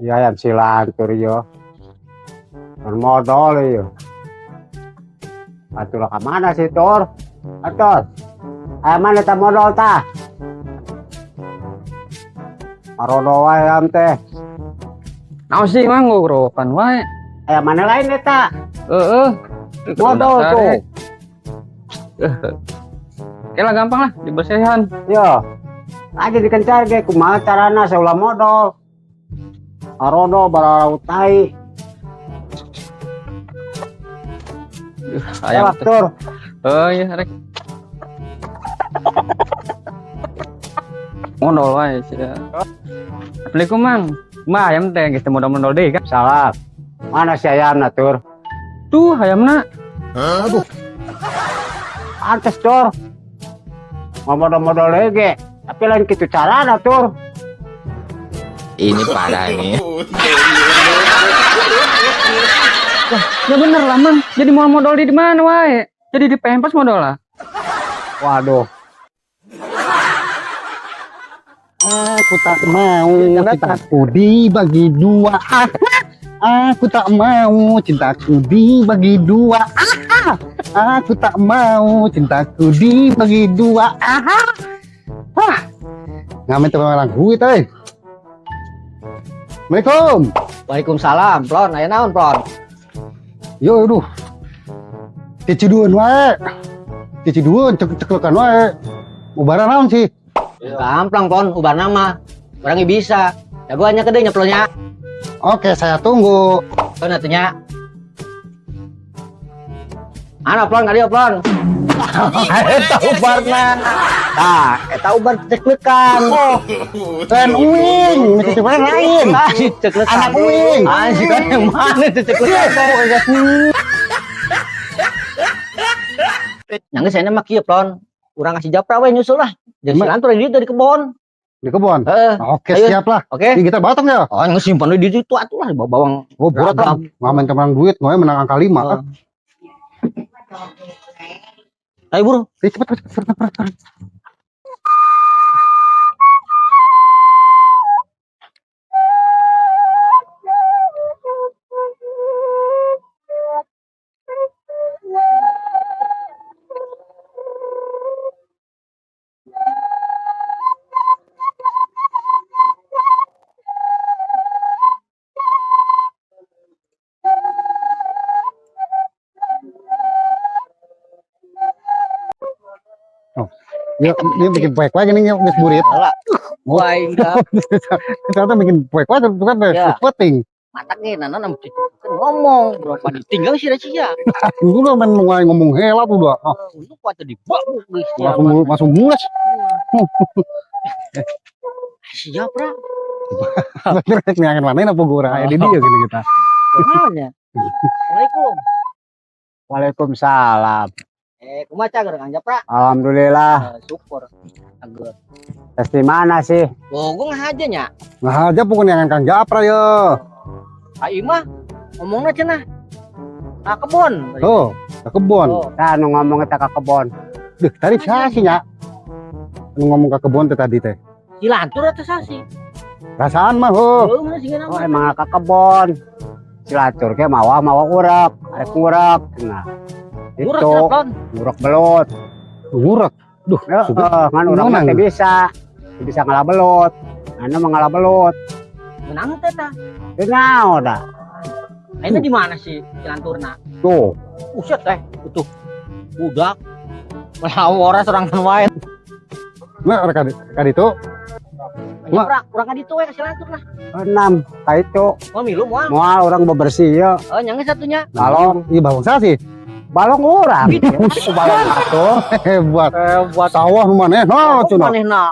Ya yang silantur yo. Modal yo. Atulah ke mana sih Tur? Atur. Ayo mana ta modal ta? Marodo wae am teh. Naon sih manggo rokan wae. Ayo mana lain eta? Heeh. Modal tuh. Kela gampang lah dibersihan. Yo. Aja dikencar ge kumaha carana saulah modal. Marodo bararau tai. Ayam Ayo Tur. Oh iya rek. Modal wae sih. Assalamualaikum Mang. Mah ayam teh geus modal-modal deui kan. Salah. Mana si ayamna Tur? Tuh ayamna. Aduh. Pantes Tur. Mau modal-modal lagi. Tapi lain gitu carana Tur. Ini parah nih. Ya bener lah Mang. Jadi mau modal di mana wae? Jadi di Pempes modal lah. Waduh. Aku tak mau cintaku dibagi dua. Aku tak mau cintaku dibagi dua. Aku tak mau cintaku dibagi dua. Ngamen teman lagu itu. Assalamualaikum. Waalaikumsalam, Plon. Aya naon, Plon? Yo, aduh. Ciciduan wae. Ciciduan ceklekan wae. Ubaran naon sih? Gampang, Plon. Ubar nama. Orangnya bisa. Jagoannya gede nya, Plonnya. Oke, saya tunggu. Plon atunya. Ana, Plon, kali Plon. Eta ubarna. Nah, eta ubar ceklekan. Lain uing, ciciduan lain. Ceklekan. Anak uing. Anjing kan yang mana tuh ceklekan? Yang saya mah kieu, Plon. Urang ngasih japra we nyusul lah. Jadi silantur di dari kebon. Di kebun. Heeh. Oke, Ayo. siap lah. Oke. Ini kita batang ya. Oh, yang simpan di situ atuh lah bawa bawang. Oh, berat kan. Ngamen teman duit, gue menang angka 5 kan. Ayo buru. Cepet. Dia bikin kue-kue gini ya, Miss Burit. Alah. Wae enggak. Ternyata bikin kue-kue itu kan Ya. penting. Mataknya nana nam ngomong berapa ditinggal sih Racia. Dulu main ngomong helat udah. Untuk kuat di babu guys. Langsung mulas. Siap, Pra. Terus nih akan mana apa gue orang di dia gini kita. Kenalnya. Assalamualaikum. Waalaikumsalam. Kumaha cager Kang Japra? Alhamdulillah. Syukur. Agar. Tes di mana sih? Oh, gua ngahaja nya. Nah aja pokoknya yang Kang Japra ya. Ai mah ngomongna cenah. Nah, kebon. Tuh, ke kebun. Oh, Nah, nu ngomong kita ke kebon. Duh, tadi saya sih nya. Ngomong ke kebun tadi teh. silantur atau sasi? Rasaan mah oh. Oh, mana sih Oh, nama? emang ke kebon. Silatur ke mawa urak, arek urak. Nah, Murah itu silakan. urak belut. Ngurak. Duh, Kan urak mah teh bisa ngalah belut. Anu mah ngalah belut. Menang teh tah. Teu naon dah. Ini di mana sih silanturna? Tuh, Uset teh, utuh. Budak. Malah orang serangan wae. nah rekan itu Mak. Nyeprak, kurang ka ditu we ka silanturna. 6 ka itu. Oh, milu moal. Moal orang bebersih ya. Oh, nyangge satunya. Balong, iya bawang saya sih balong urang. Itu balong atuh. hebat Buat sawah mana no cuna manehna.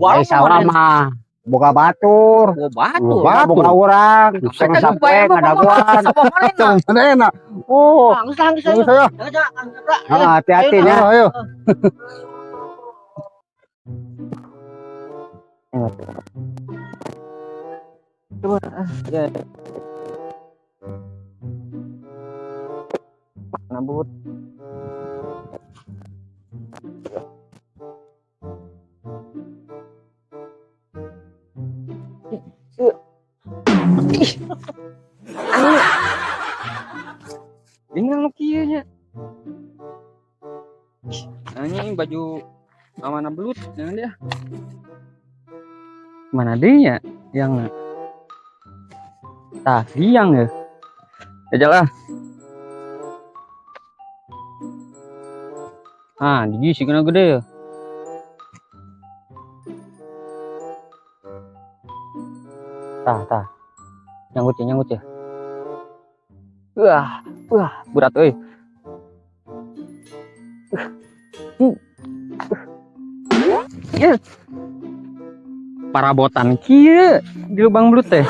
Ai sawah mah boga batur. Oh, batu. Batu. Boga urang, setengah sampai ngadaguan. mana enak oh Geus lah, geus tunggu saya. saya Jangan nyeprak. Ah, hati-hati ayo, nya. ayo. Nabut. Anu. Bingung lu kieu nya. Anjing baju mana belut jangan dia. Mana dia yang tadi yang ya. Aja lah. Ah, di sini kena gede ya. Tah. Nyanggut ya. Wah, berat euy. Yes. Parabotan kieu di lubang belut teh.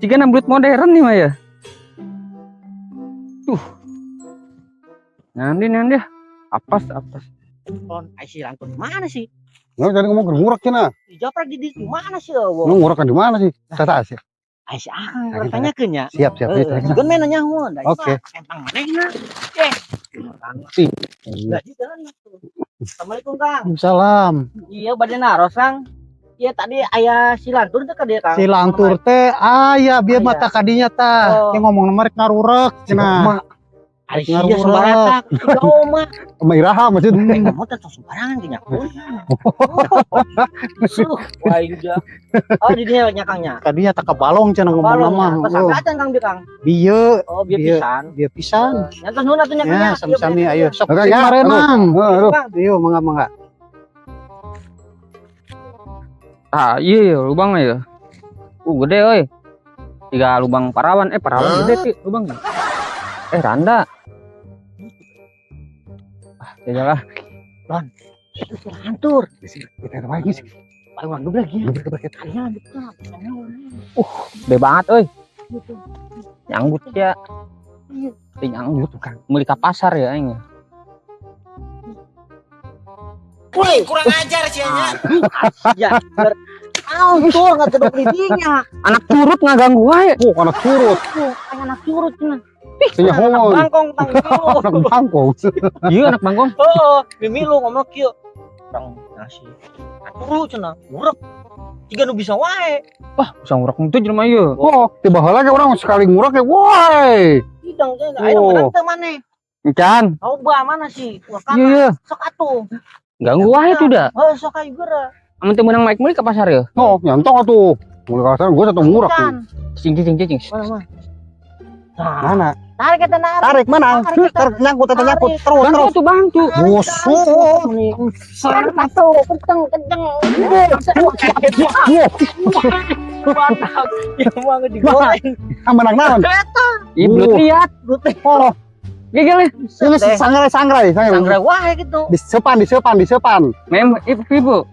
Jika belut modern nih mah ya. Nanti apes. Kon si Langkun mana sih? Nggak jadi ngomong ngurak cina. Di Japra di mana sih? Wo. Lu ngurak di mana sih? Tata sih. Si Akang bertanyakeun nya. Siap. Juga main nanya mun. Oke. Empang manehna. Si. Enggak juga. Assalamualaikum Kang. Salam. Iya bade naros Kang. Iya tadi aya si Lantur teh ka dieu Kang. Si Lantur teh aya biar mata kadinya tah. Yang ngomong merek ngarurek cenah. Ari sia sembarangan. Jauh mah. Iraha maksudnya. Kamu teh sembarangan ge nya. Wah iya. Oh di dinya nya Kangnya. Kadinya tak kebalong cenah ngomong nama. Pesangkatan Kang Kang. Bieu. Oh bieu pisan. Bieu pisan. Nyantos nun atuh nya Kangnya. Ya sami-sami ayo. Sok Oke, ya. marenang. Aduh. Ayo mangga. Ah, iya lubang ya. Gede euy. 3 lubang parawan gede sih lubang. Randa. Ya lah. Lon. Itu si Lantur. Kita lagi sih. Paling wang geblek ya. Iya betul. Gede banget euy. Nyanggut ya. Nyanggut kan. Meuli ka pasar ya aing. Woi, kurang ajar sih nya. Ya. Lantur ngatedok lidinya. Anak curut ngaganggu wae. Anak curut. Anak curut cenah. Cenah hongol. Bangkong tanggung. Anak bangkong. Iya anak bangkong. Heeh, mimilu ngomong kieu. Orang nasi. Atuh cenah, urep. Tiga nu bisa wae. Wah, bisa ngurak itu jelema ieu. Oh, tiba lagi orang sekali ngurak ya, woi. Tidang teh, aya menang teh maneh. Encan. Coba mana sih? Wah, Iya. sok atuh. Ganggu wae tuh dah. Heuh, sok ayo geura. Amun teu meunang naik meuli ka pasar ya. Oh, nyantong atuh. Mulai kasar gua satu ngurak tuh. Cing. Mana? Mana? Tarik kita narik. Tarik mana? Tarik nyangkut terus. Bantu. Busuk. Satu, kenceng. Mantap. Ya mau digoreng. Menang naon? Ih, belum lihat. Oh, Gigil nih. ini sangrai. Sangrai wae gitu. Disepan. Mem, ibu.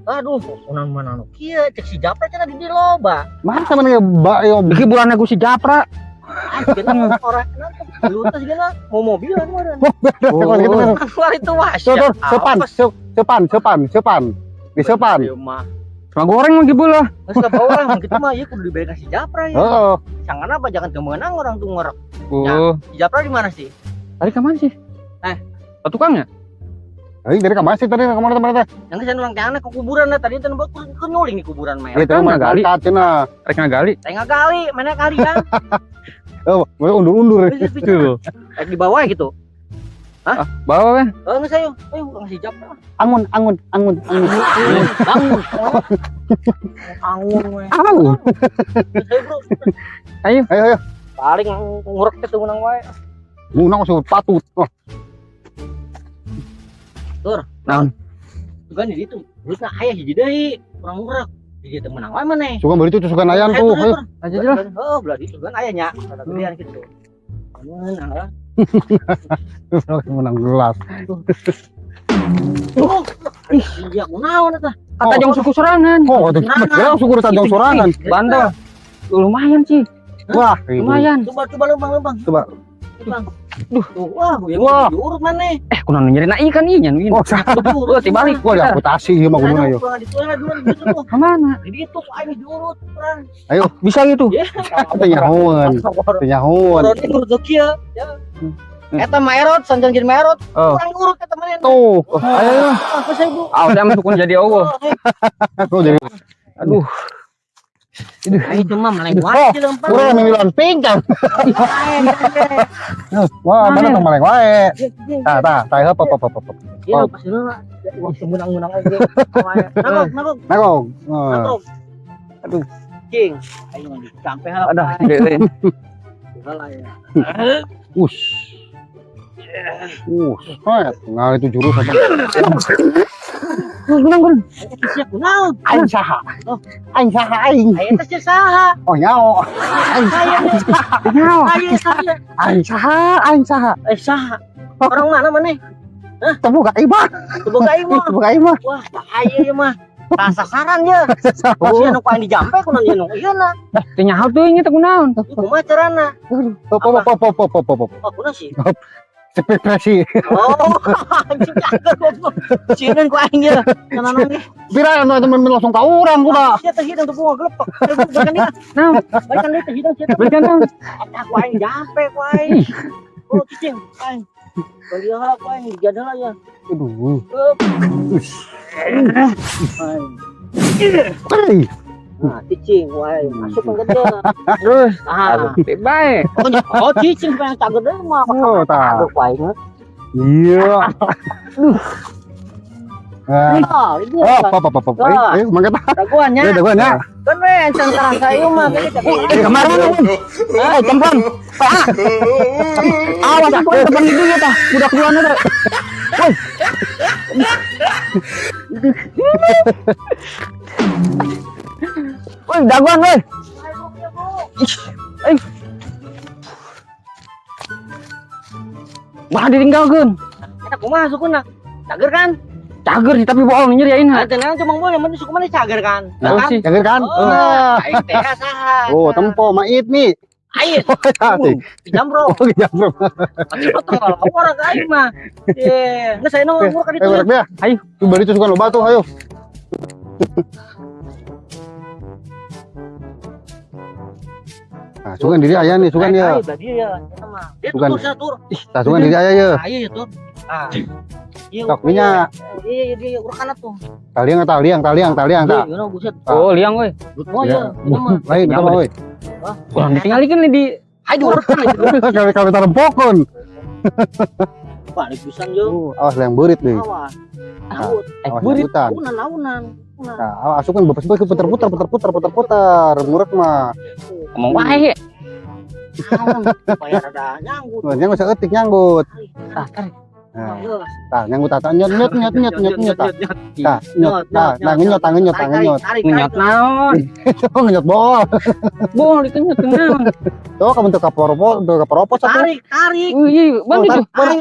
Aduh, unang mana nu kieu cek si Japra cenah di loba. Mana temen mbak yo. Iki bulanna ku si Japra. Kita orang lu teh gimana? Mau mobilan kemarin. Oh, Keluar itu was. sepan. Disepan. Sama goreng lagi bola. Geus ka orang gitu mah ieu kudu diberi ka si Japra ya. Heeh. Sangan apa jangan kemenang orang tuh ngorek. Oh, Si Japra di mana sih? tadi ke mana sih? Ke tukangnya? Dari kamar sih tadi kemana teh? Yang kesan orang teh ke kuburan dah tadi teh ku nyuling di kuburan mah. Itu mah gali cenah. Rek ngagali. Teh ngagali, mana kali kan? Oh, undur. Tuh. Rek di bawah gitu. Bawa weh. Geus ayo urang si Japra. Angun. Bangun. Angun we. Au. Ayo bro. Ayo. Paling ngurek teh menang wae. Munang suruh patut. Oh, Naon? Itu kan di situ. Terus aya hiji deui, urang ngurek. Jadi teh menang wae maneh. suka beri itu tusukan ayam tuh. Ayo. Aja lah. Oh, belah itu kan aya nya. Ada gedean gitu. Menang lah. Menang gelas. Iya, kunaon eta? Kata jong suku serangan. Oh, itu ya syukur tajam sorangan. Bandel. Lumayan sih. Wah, Lumayan. Coba lembang. Coba. Wah, Wah. diurut maneh. Kunaon nyerina ikan ieu nya. Oh, Oh, tibalik. wah ya putasi ieu mah guduna yo. Kemana? Jadi itu aing diurut urang. Bisa gitu. Teu nyahoeun. Urut urut kieu. Ya. Eta maerot, sanjang jadi maerot. Oh. Urang urut eta maneh. Tuh. Ayo. Apa saya Bu? Ah, udah masuk jadi Allah. Aku jadi Aduh. Itu mah melewati lempar. Kurang milion pinggang. Wah, mana tong maleng wae. Tah, heup. Iya, pas dulu lah. Waktu menang-menang aja. Nagok. Nagog. Aduh, cing. Ayo sampai hal. Ada gede. Salah ya. Set. Nah, itu jurus apa? Siap kenal. Aing saha? Aing. Ayo tes saha. Oh, nyao. Ayo saya. Aing saha? Saha. Orang mana maneh? Temu gak imah. Buka imah. Wah, bahaya ya mah. Sasaran ya. Pasti anu paling dijampe kunaon ieu nu. Ieu na. Teu nyaho teuing eta kunaon. Kumaha carana? Pop. Kunaon sih? Depresi. Oh, anjing cager goblok. Cieun ku aing ya. Canana ge. Bira anu temen langsung ka urang kuda. Sia teh hidung teu bunga gelepak. Balikan dia. Nah, Balikan dia teh hidung sia teh. berikan dong. Eta ku aing jampe ku aing. Oh, cicing aing. Baliha ku aing dijadal ya. Aduh. Nah, cicing ku aing. Masuk ke gede. Terus Ah, baik. oh cicing pengen tak gede mah. Oh, tah. Aku ku aing. Iya. Ah, itu. Pop. Ayo, mangga tah. Daguannya. Daguan ya. Kan we encan terasa ieu mah gede. Kemarin. Cemplon. Awas aku depan itu ya tah. Udah keluar tah. Woi, daguan woi. Wah ditinggalkeun. Eta kumaha sukuna? Cager kan? Cager sih tapi bohong nyeriain ha. Ada nang cuma boleh mending suku mana cager kan? Tahu sih. Jangan kan? Oh, aing teh saha? Oh, tempo mait nih. Aing jambro. Oh, jambro. Betul, orang aing mah. Ye, geus aya nu umur ka ditu. Ayo, ya. Ayo, coba itu suka lo batu, ayo. Nah, sugan diri ayah nih, sugan ya. Tadi ya, eta mah. Dia Sugan. tuh satur. Nah, sugan diri ayah ya. Ayo ya tuh. Ah. Iya, Sok minyak. Iya, dia urukan tuh. Taliang tak. Iya, you know, buset. Oh, liang weh. Oh iya, ini mah. Lain kita mah, woi. Kurang ditinggalikeun nih di Ayo urukan itu. Kali tarem pokon. Balik pisan yo. Awas yang berit nih. Awas. Awas. Awas yang hutan. Launan. Nah, awas asukan bebas putar. Murek mah. ngomong wae. Supaya rada nyanggut. Nyanggut seetik nyanggut. Ah, tarik. Nah, Geus. tah nyanggut tah nyot. Tah, nyot. Nah, ngenyot. Tarik. Ngenyot naon? Oh, ngenyot bol. Bohong dikenyot naon? Tuh kamu tuh kaporopos satu. Tarik. Iya, bang itu. Tarik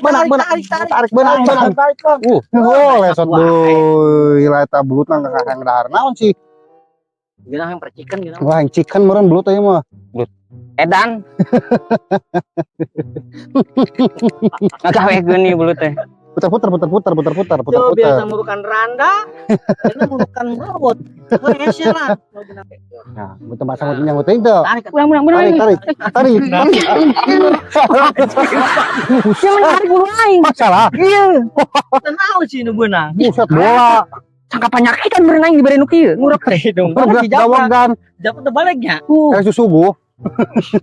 benang. Oh, lesot deui. Lah eta belut nang kakang dahar naon sih? Gila yang percikan gitu. Wah, yang chicken meureun belut teh mah. Edan. Ngagawekeun nih bulu teh. Putar. Tuh biasa murukan randa, ini murukan robot. Oh ya sih lah. Nah, betul masa nyanggut teh teu. Tarik. Tarik. Siapa menarik bulu aing? Masalah. Iya. Tenang sih nu beunang. Buset bola. Sangka panyakitan berenang di barenu kieu. Ngurek teh dong. Dawagan. Dapat tebaliknya. Kayak subuh.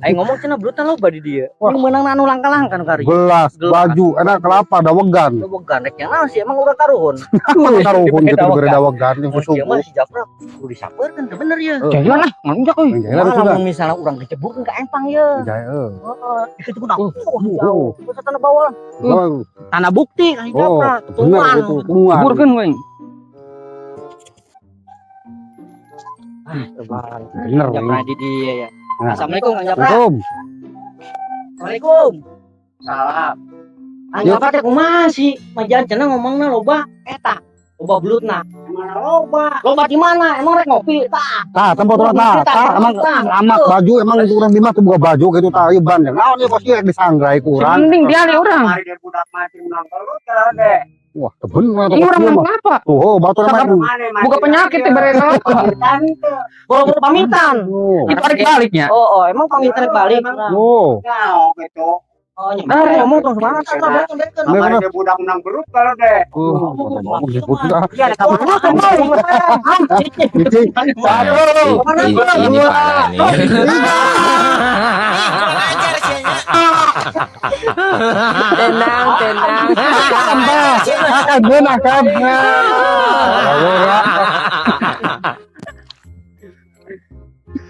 Aing ngomong cenah brutal lo badi dia. Wah. Ini menang anu langkah-langkah nu kari. Gelas, baju, enak kelapa, dawagan. Lo ganek yang naon sih emang udah karuhun. Taruhun gitu gara dawagan yang Dia subuh. mah si Japra kudu disaperkeun teh bener ya. Jalan lah, manjak euy. Jalan sudah. Kalau misalnya urang kecebur ka empang ya. Jaya. Heeh, itu kudu jauh. Terus tanah bawah. Oh, Tanah bukti ka si oh, Japra. benar itu. Kumuan. Burkeun we. Bener. Japra di dia ya. Nah. Assalamualaikum Kang Japra. Assalamualaikum. Assalamualaikum. Salam. Kang Japra teh kumaha sih? Majan cenah ngomongna loba eta. Loba belutna. Mana loba? Loba di mana? Emang rek ngopi? Tah. Tah, tempat orang tah, emang amat baju emang urang di mah tuh buka baju gitu tah ieu ban. Naon ieu pasti rek disangrai ku urang. Mending dia ali urang. budak mati menang terus teh. Wah, bener Ini urang mah apa? tuh, batu mah. Buka penyakit teh barenu. Boro-boro pamitan. Oh. Ditarik baliknya. Oh, emang pamitan balik. Oh. Oh, nyampe ngomong ke mana kan? Kemarin dia budak menang belut kalau deh. Iya, ada kamu. Cicing. Satu. Ini parah nih. Tenang. Akan menangkan.